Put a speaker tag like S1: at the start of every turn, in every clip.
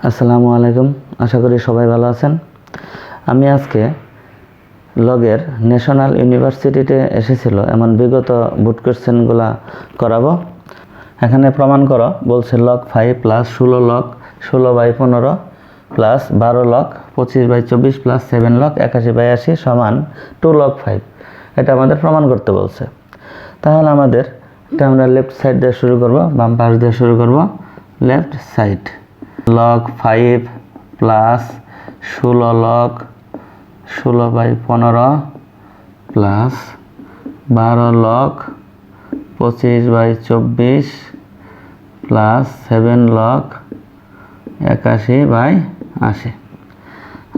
S1: আসসালামু আলাইকুম, আশা করি সবাই ভালো আছেন। আমি আজকে লগের ন্যাশনাল ইউনিভার্সিটিতে এসেছিল এমন বিগত বুট কোশ্চেনগুলো করাবো। এখানে প্রমাণ করো বলছে log 5 plus 16 log 16/15 plus 12 log 25/24 plus 7 log 81/80 সমান 2 লগ 5। এটা আমাদের প্রমাণ করতে বলছে। তাহলে আমাদের এটা আমরা লেফট সাইড দিয়ে শুরু করব, বাম পাশ দিয়ে শুরু করব। Left side log 5 plus 16 log 16/15 plus 12 log 25/24 plus 7 log 81/80।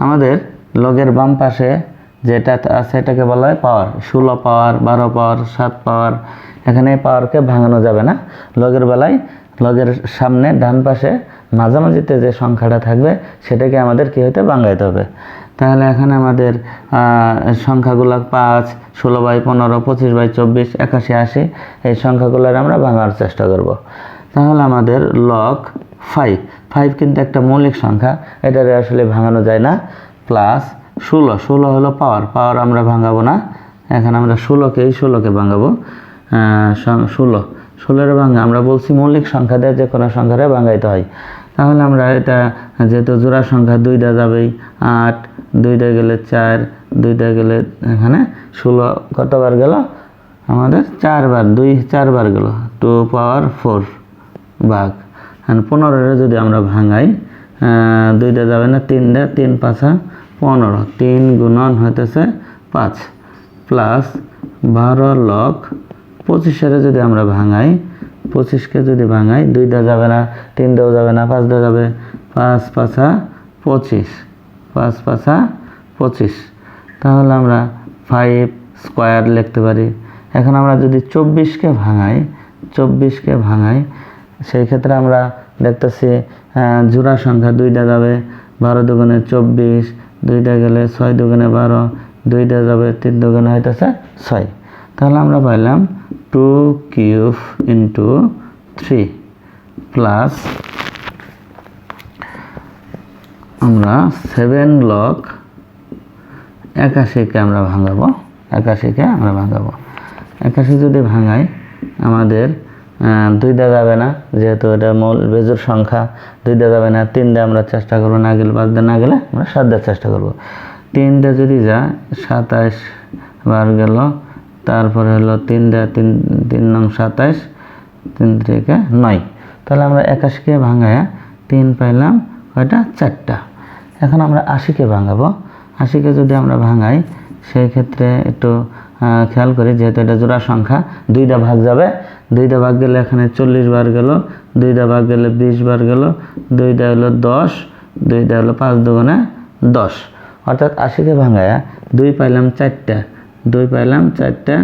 S1: আমাদের লগের বাম পাশে যেটা আছে এটাকে বলা হয় পাওয়ার। 16 পাওয়ার, 12 পাওয়ার, 7 পাওয়ার। এখানে পাওয়ারকে ভাঙানো যাবে না। লগের বেলায় লগের সামনে ডান পাশে মাঝামাঝিতে যে সংখ্যাটা থাকবে সেটাকে আমাদের কী হইতে ভাঙাইতে হবে। তাহলে এখানে আমাদের সংখ্যাগুলো 5, 16/15, 25/24, 81/80 এই সংখ্যাগুলোর আমরা ভাঙার চেষ্টা করব। তাহলে আমাদের লগ 5 কিন্তু একটা মৌলিক সংখ্যা, এটারে আসলে ভাঙানো যায় না। প্লাস 16 হলো পাওয়ার আমরা ভাঙাবো না। এখানে আমরা 16কে ভাঙাবো। 16 ভাঙা আমরা বলছি মৌলিক সংখ্যা দিয়ে যে কোনো সংখ্যারে ভাঙাইতে হয়। তাহলে আমরা এটা যেহেতু জোড়া সংখ্যা 2 দেওয়া যাবেই, 8, 2 দিয়ে গেলে 4, 2 দিয়ে গেলে এখানে 16 কতবার গেল আমাদের 4 বার, 2 4 বার গেল, 2 পাওয়ার 4 ভাগ 15 যদি আমরা ভাঙাই, 2 দিয়ে যাবে না, 3 দিয়ে 3 5 15, 3 গুণন হইতেছে 5 প্লাস 12 লগ 25 যদি আমরা ভাঙাই, 25কে যদি ভাঙাই, 2 দেওয়া যাবে না, 3 দেওয়া যাবে না, 5 দেওয়া যাবে, 5 5 25, 5 5 25। তাহলে আমরা 5 স্কোয়ার লিখতে পারি। এখন আমরা যদি 24কে ভাঙাই সেই ক্ষেত্রে আমরা দেখতেছি জোড়া সংখ্যা 2 দেওয়া যাবে, 12 দুগুণে 24, 2 দিয়ে গেলে 6 দুগুণে 12, 2 দেওয়া যাবে, 3 দুগুণে হইতেছে 6। তাহলে আমরা পাইলাম 2 কিউব ইন্টু 3 প্লাস আমরা 7 লগ 81কে আমরা ভাঙাবো। 81 যদি ভাঙাই আমাদের 2 দেওয়া যাবে না, যেহেতু এটা বেজোড় সংখ্যা, 2 দেওয়া যাবে না, 3 দিয়ে আমরা চেষ্টা করবো, না গেলে 5 দিয়ে না গেলে আমরা 7 দিয়ে চেষ্টা করবো। 3 দিয়ে যদি যায় 27 বার গেল, তারপরে হলো 3 দিয়ে 3 নং 27, 3 থেকে 9। তাহলে আমরা 81কে ভাঙায়া 3 পাইলাম কয়টা, 4টা। এখন আমরা 80কে ভাঙাবো। 80কে যদি আমরা ভাঙাই সেই ক্ষেত্রে একটু খেয়াল করি, যেহেতু এটা জোড়া সংখ্যা, 2টা ভাগ যাবে, 2টা ভাগ গেলে এখানে 40 বার গেল, 2টা ভাগ গেলে 20 বার গেল, 2টা হলো 10, 2টা হলো 5 দুগুণে 10। অর্থাৎ 80কে ভাঙায়া 2 পাইলাম 4টা, 2 পাইলাম 4টা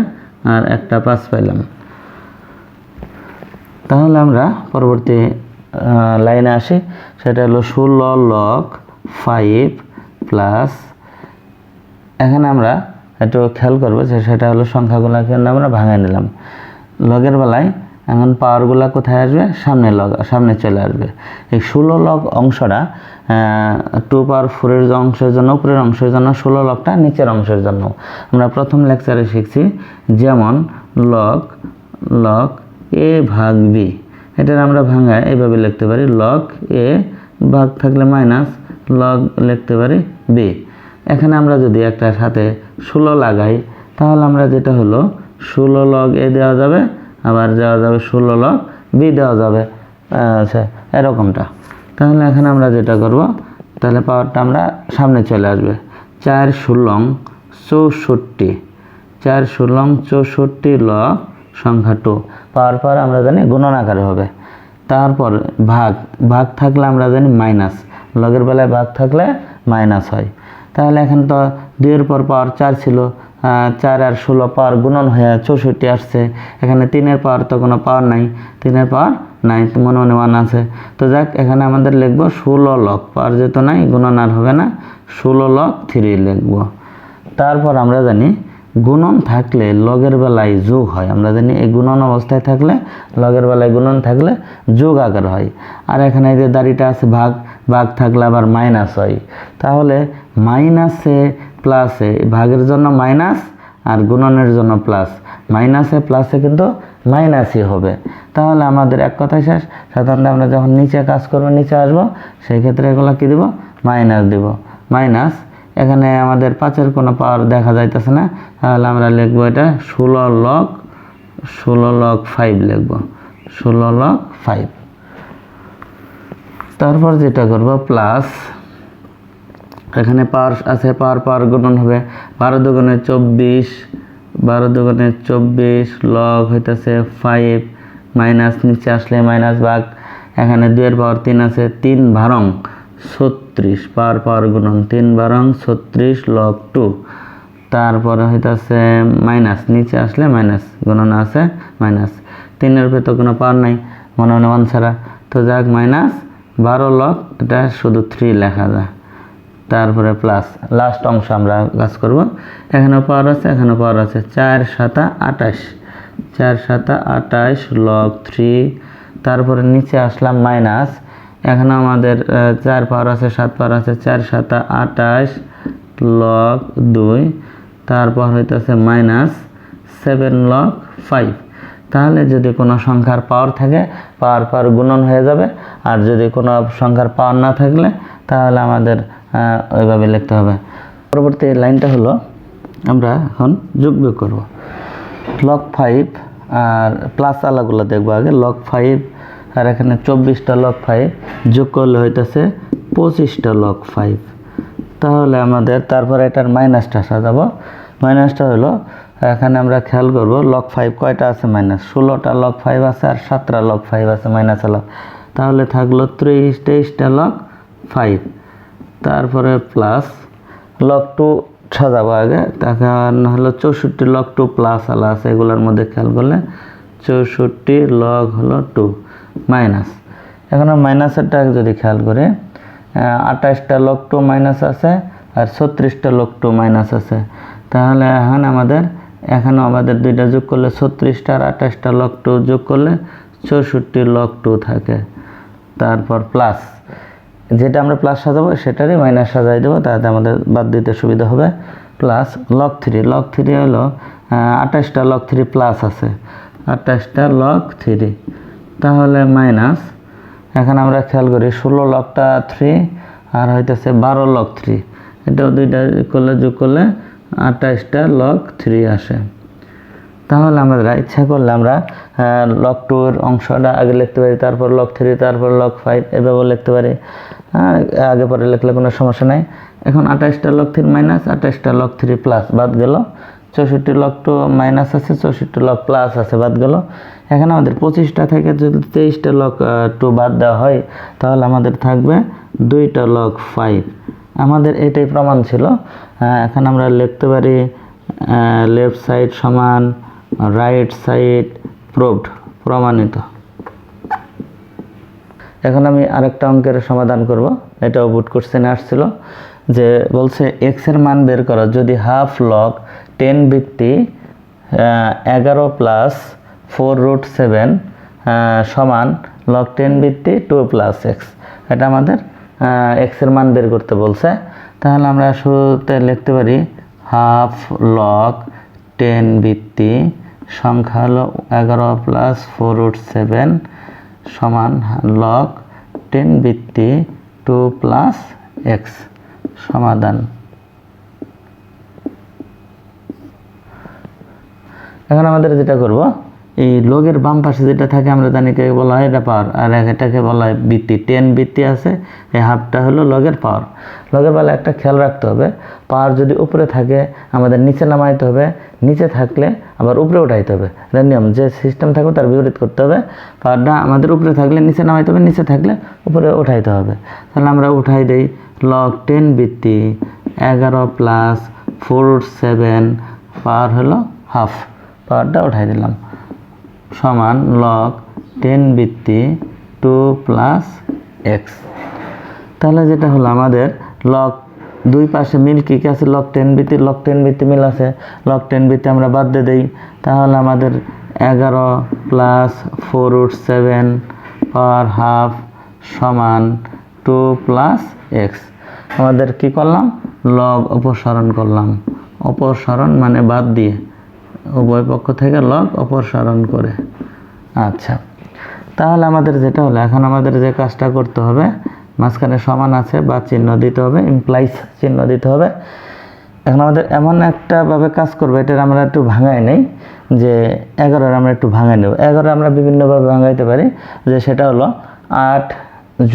S1: আর একটা 5 পাইলাম। তাহলে আমরা পরবর্তী লাইনে আসি, সেটা হলো 16 লগ 5 প্লাস, এখানে আমরা একটু খেয়াল করবো যে সেটা হলো সংখ্যাগুলোকে আমরা ভাঙাই নিলাম। লগের বেলায় এখন পাওয়ারগুলো কোথায় আসবে, সামনে চলে আসবে। এই 16 লগ অংশটা 2 পাওয়ার 4 এর অংশের জন্য, উপরের অংশের জন্য, 16 লগটা নিচের অংশের জন্য। আমরা প্রথম লেকচারে শিখছি, যেমন লগ এ ভাগ বি, এটার আমরা ভাঙায় এইভাবে লিখতে পারি, লগ এ ভাগ থাকলে মাইনাস লগ লিখতে পারি বি। এখানে আমরা যদি একটা সাথে 16 লাগাই, তাহলে আমরা যেটা হলো 16 লগ এ দেওয়া যাবে, আবার দেওয়া যাবে 16 লগ বি দেওয়া যাবে, আচ্ছা এরকমটা। তাহলে এখানে আমরা যেটা করব, তাহলে পাওয়ারটা আমরা সামনে চলে আসবে। 4 16 64, 4 16 64 লগ সংখ্যা 2। পাওয়ার পর আমরা জানি গুণন আকারে হবে। তারপর ভাগ থাকলে আমরা জানি মাইনাস, লগের বেলায় ভাগ থাকলে মাইনাস হয়। তাহলে এখন তো 2 এর পর পাওয়ার 4 ছিল, 4 আর 16 পাওয়ার গুণন হয়ে 64 আসছে। এখানে 3 এর পাওয়ার তো কোনো পাওয়ার নাই, 3 এর পাওয়ার নাই, মনে 1 আছে। তো যাক, এখানে আমাদের লিখবো 16 লগ, পাওয়ার যেহেতু নাই গুণন আর হবে না, 16 লগ 3 লিখবো। তারপর আমরা জানি গুণন থাকলে লগের বেলায় যোগ হয়। আমরা জানি এই গুণন অবস্থায় থাকলে লগের বেলায় গুণন থাকলে যোগ আকার হয়। আর এখানে এই যে দাড়িটা আছে ভাগ, ভাগ থাকলে আবার মাইনাস হয়, তাহলে মাইনাসে প্লাসে, ভাগের জন্য মাইনাস আর গুণনের জন্য প্লাস, মাইনাসে প্লাসে কিন্তু মাইনাসই হবে। তাহলে আমাদের এক কথায় শেষ। সাধারণত আমরা যখন নিচে কাজ করবো, নিচে আসবো, সেই ক্ষেত্রে এগুলো কী দিব, মাইনাস দিব। মাইনাস, এখানে আমাদের 5-এর কোনো পাওয়ার দেখা যাইতেছে না, তাহলে আমরা লিখবো এটা 16 log 5 লিখবো, 16 log 5। তারপর যেটা করব প্লাস, এখানে পাওয়ার আছে, পাওয়ার গুণন হবে, 12 দুগুণে 24, 12 দুগুণে 24 লগ হইতেছে 5, মাইনাস নিচে আসলে মাইনাস ভাগ, এখানে 2-এর পাওয়ার 3 আছে, 3 ভারং 36, পাওয়ার গুণন 3 ভারং 36 লগ 2, তারপরে হইতেছে মাইনাস নিচে আসলে মাইনাস, গুণন আছে মাইনাস, 3-এর ভেতর কোনো পাওয়ার নাই, মনে মনে 1 ছাড়া, তো যাক মাইনাস 12 লগ, এটা শুধু 3 লেখা যায়। তারপরে প্লাস, লাস্ট অংশ আমরা কাজ করব, এখানেও পাওয়ার আছে, এখানেও পাওয়ার আছে, 4 7 28, 4 7 28 লগ 3, তারপরে নিচে আসলাম মাইনাস, এখানে আমাদের 4 পাওয়ার আছে, 7 পাওয়ার আছে, 4 7 28 লগ 2, তারপর হইতেছে মাইনাস 7 লগ 5। তাহলে যদি কোনো সংখ্যার পাওয়ার থাকে, পাওয়ার গুণন হয়ে যাবে, আর যদি কোনো সংখ্যার পাওয়ার না থাকলে তাহলে আমাদের ওইভাবে লিখতে হবে। পরবর্তী লাইনটা হলো আমরা এখন যোগ বিয়োগ করব। log 5 আর প্লাস আলাগুলো দেখবো আগে, log 5 আর এখানে 24টা log 5 যোগ করলে হইতেছে 25টা log 5। তাহলে আমাদের তারপরে এটার মাইনাসটা সাজাবো। মাইনাসটা হলো, এখানে আমরা খেয়াল করব log 5 কয়টা আছে মাইনাস, 16টা log 5 আছে আর 7টা log 5 আছে মাইনাস হলো, তাহলে থাকলো 23টা log 5। তারপরে প্লাস log 2 সাজাবো আগে, তখন হলো 64 log 2 প্লাস আলা আছে, এগুলোর মধ্যে খেয়াল করলে 64 log হলো 2 মাইনাস, এখন মাইনাসেরটা যদি খেয়াল করে 28টা log 2 মাইনাস আছে আর 36টা log 2 মাইনাস আছে, তাহলে এখন এখানেও আমাদের দুইটা যোগ করলে 36টা আর 28টা log 2 যোগ করলে 64 log 2 থাকে। তারপর প্লাস, যেটা আমরা প্লাস সাজাবো সেটারই মাইনাস সাজাই দেবো, তাতে আমাদের বাদ দিতে সুবিধা হবে। প্লাস log 3 হলো 28টা log 3 প্লাস আছে, 28টা log 3, তাহলে মাইনাস, এখন আমরা খেয়াল করি 16 লগটা 3 আর হইতেছে 12 log 3, এটাও দুইটা করলে যোগ করলে 28টা log 3 আসে। তাহলে আমরা ইচ্ছা করলে আমরা log 2 এর অংশটা আগে লিখতে পারি, তারপর log 3, তারপর log 5, এভাবেও লিখতে পারি, আগে পরে লিখলে কোনো সমস্যা নাই। এখন 28টা log 3 মাইনাস 28টা log 3 প্লাস বাদ গেল, 64 log 2 মাইনাস আছে, 64 log প্লাস আছে বাদ গেল। এখানে আমাদের 25টা থেকে যদি 23টা log 2 বাদ দেওয়া হয়, তাহলে আমাদের থাকবে 2টা log 5। আমাদের এটাই প্রমাণ ছিল। এখন আমরা লিখতে পারি লেফট সাইড সমান রাইট সাইড প্রুভড, প্রমাণিত। এখন আমি আরেকটা অঙ্কের সমাধান করব, এটাও বোর্ড কোশ্চেনে আসছিল, যে বলছে x এর মান বের করো যদি হাফ log 10 ভিত্তি 11 প্লাস 4√7 সমান log 10 ভিত্তি 2 প্লাস x। এটা আমাদের x এর মান বের করতে বলছে। তাহলে আমরা শুরুতে লিখতে পারি হাফ log 10 ভিত্তি সংখ্যা হলো 11 প্লাস 4√7 সমান log 10 ভিত্তি 2 প্লাস x। সমাধান। এখন আমাদের যেটা করব, এই লগের বাম পাশে যেটা থাকে আমরা জানি কে বলা হয় এটা পাওয়ার, আর এটাকে বলা হয় ভিত্তি। 10 ভিত্তি আছে, এই হাফটা হলো লগের পাওয়ার। লগের বেলা একটা খেয়াল রাখতে হবে, পাওয়ার যদি উপরে থাকে আমাদের নিচে নামাইতে হবে, নিচে থাকলে আবার উপরে উঠাইতে হবে। এটা নিয়ম, যে সিস্টেম থাকবে তার বিপরীত করতে হবে। পাওয়ারটা আমাদের উপরে থাকলে নিচে নামাইতে হবে, নিচে থাকলে উপরে উঠাইতে হবে। তাহলে আমরা উঠাই দেই log 10 ভিত্তি 11 প্লাস 4√7 পাওয়ার হলো হাফ, পাওয়ারটা উঠাই দিলাম, সমান log 10 ভিত্তি 2 প্লাস x। তাহলে যেটা হলো আমাদের log দুই পাশে মিল কি আছে, log 10 ভিত্তি মিল আছে, log 10 ভিত্তি আমরা বাদ দিয়ে দেই। তাহলে আমাদের 11 প্লাস 4√7 পাওয়ার হাফ সমান টু প্লাস এক্স। আমাদের কি করলাম, লগ অপসারণ করলাম, অপসারণ মানে বাদ দিয়ে, উভয় পক্ষ থেকে লগ অপসারণ করে। আচ্ছা, তাহলে আমাদের যেটা হলো, এখন আমাদের যে কাজটা করতে হবে, মাঝখানে সমান আছে বা চিহ্ন দিতে হবে, ইমপ্লাইজ চিহ্ন দিতে হবে। এখন আমাদের এমন একটা ভাবে কাজ করবো, এটার আমরা একটু ভাঙাই নেই, যে 11 আমরা একটু ভাঙাই নেব। 11 আমরা বিভিন্নভাবে ভাঙাইতে পারি, যে সেটা হলো 8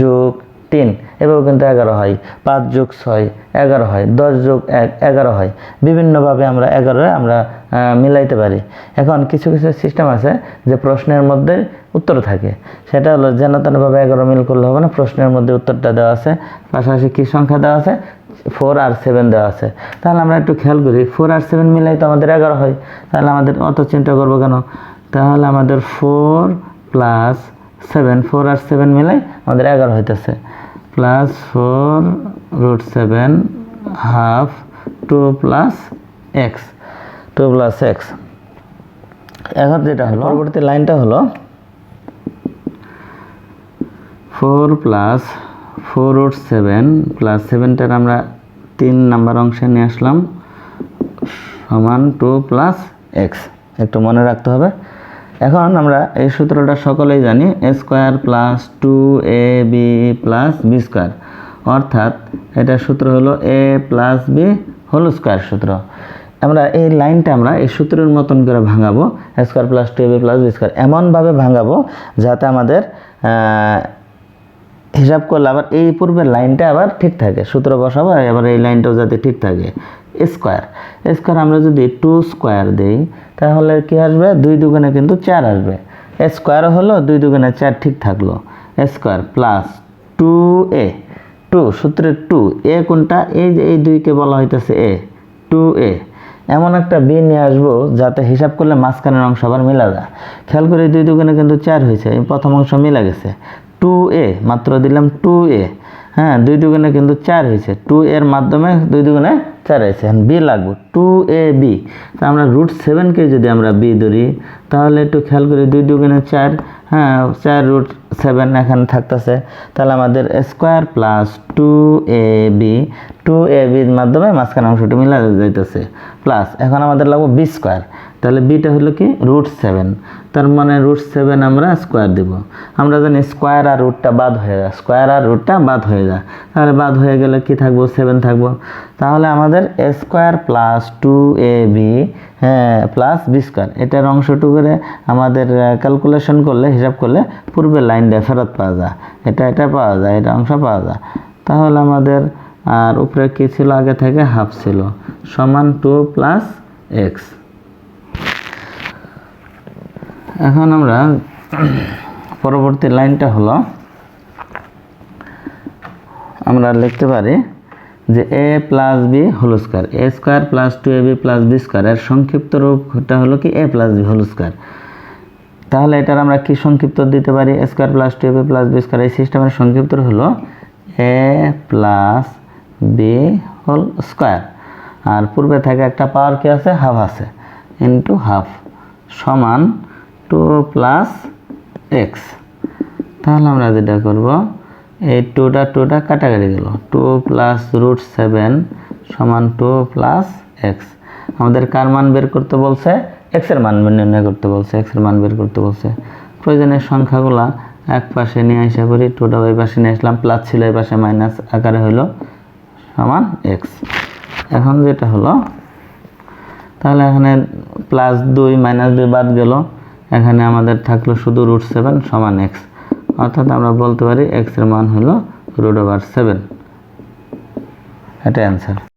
S1: যোগ 3, এভাবে কিন্তু 11 হয়, 5 যোগ 6 11 হয়, 10 যোগ 1 11 হয়। বিভিন্নভাবে আমরা 11 আমরা মিলাইতে পারি। এখন কিছু কিছু সিস্টেম আছে যে প্রশ্নের মধ্যে উত্তর থাকে, সেটা হলো যেন তেনভাবে 11 মিল করলে হবে না, প্রশ্নের মধ্যে উত্তরটা দেওয়া আছে, পাশাপাশি কী সংখ্যা দেওয়া আছে, 4 আর 7 দেওয়া আছে। তাহলে আমরা একটু খেয়াল করি, 4 আর 7 মিলাই তো আমাদের 11 হয়। তাহলে আমাদের অত চিন্তা করবো কেন, তাহলে আমাদের 4 প্লাস 7, 4 আর 7 মিলাই আমাদের 11 হইতেছে, plus 4 root 7 half 2 plus x, 2 plus x. এখন যেটা হলো, পরবর্তী লাইনটা হলো 4 প্লাস 4 রুট 7 প্লাস 7টার আমরা 3 নাম্বার অংশে নিয়ে আসলাম, সমান 2 প্লাস এক্স। একটু মনে রাখতে হবে। এখন আমরা এই সূত্রটা সকলেই জানি, A square plus 2ab plus B square, অর্থাৎ এটার সূত্র হলো a plus B whole square সূত্র। আমরা এই লাইনটা আমরা এই সূত্রের মতন করে ভাঙাবো, A square plus 2ab plus B square, এমনভাবে ভাঙাবো যাতে আমাদের হিসাব করলে আবার এই পূর্বের লাইনটা আবার ঠিক থাকে, সূত্র বসাবো, এবার এই লাইনটাও যাতে ঠিক থাকে। স্কোয়ার স্কোয়ার আমরা যদি 2 স্কোয়ার দিই, তাহলে কি আসবে, 2 দুগুণে কিন্তু 4 আসবে। স্কোয়ারও হলো, 2 দুগুণে 4 ঠিক থাকলো। স্কোয়ার প্লাস 2a, 2 সূত্রের 2, এ কোনটা, এই যে এই 2কে বলা হইতেছে এ, 2a। এমন একটা বি নিয়ে আসবো যাতে হিসাব করলে মাঝখানের অংশ আবার মিলা যায়। খেয়াল করে 2 দুগুণে কিন্তু 4 হয়েছে, এই প্রথম অংশ মিলা গেছে। 2a মাত্র দিলাম 2a, হ্যাঁ 2 দুগুণে কিন্তু 4 হয়েছে, 2 এর মাধ্যমে 2 দুগুণে 4 হয়েছে। এখন বি লাগবে 2ab, তা আমরা রুট 7কে যদি আমরা বি ধরি, তাহলে একটু খেয়াল করি 2 দুগুণে 4, হ্যাঁ 4 রুট 7 এখানে থাকতেছে। তাহলে আমাদের স্কোয়ার প্লাস 2abর মাধ্যমে মাঝখানে অংশটা মিলা যাইতেছে, প্লাস এখন আমাদের লাগবে বি স্কোয়ার। তাহলে বিটা হলো কি রুট 7, তার মানে রুট 7 আমরা স্কোয়ার দেব। আমরা জানি স্কোয়ার আর রুটটা বাদ হয়ে যায়, স্কোয়ার আর রুটটা বাদ হয়ে যায়, তাহলে বাদ হয়ে গেলে কি থাকবো, 7 থাকবো। তাহলে আমাদের এ স্কোয়ার প্লাস 2ab, হ্যাঁ প্লাস বি স্কোয়ার, এটার অংশটুকু করে আমাদের ক্যালকুলেশন করলে, হিসাব করলে পূর্বের লাইনটা ফেরত পাওয়া যায়, এটা পাওয়া যায়, এটা অংশ পাওয়া যায়। তাহলে আমাদের আর উপরে কি ছিল, আগে থেকে হাফ ছিল, সমান 2 প্লাস এক্স। এখন আমরা পরবর্তী লাইনটা হলো, আমরা লিখতে পারি যে a plus B whole square, A square plus 2ab plus B square, এর সংক্ষিপ্ত রূপটা হলো কি a plus B whole square. তাহলে এটার আমরা কি সংক্ষিপ্ত দিতে পারি, A square plus 2ab plus B square, এই সিস্টেমের সংক্ষিপ্ত হলো a plus B whole square, আর পূর্বে থেকে একটা পাওয়ার কি আছে, হাফ আছে, ইন্টু হাফ, সমান 2 প্লাস এক্স। তাহলে আমরা যেটা করব, এই 2টা কাটাকাটি গেল, 2 প্লাস রুট 7 সমান 2 প্লাস এক্স। আমাদের কার মান বের করতে বলছে, এক্সের মান নির্ণয় করতে বলছে, এক্সের মান বের করতে বলছে। প্রয়োজনীয় সংখ্যাগুলা এক পাশে নিয়ে আসা করি, 2টা ওই পাশে নিয়ে আসলাম, প্লাস ছিল এই পাশে মাইনাস আকারে হলো, সমান এক্স। এখন যেটা হলো, তাহলে এখানে প্লাস 2 মাইনাস 2 বাদ গেল, এখানে আমাদের থাকলো শুধু রুট 7 সমান এক্স, অর্থাৎ আমরা বলতে পারি এক্স এর মান হলো √7। এটা অ্যান্সার।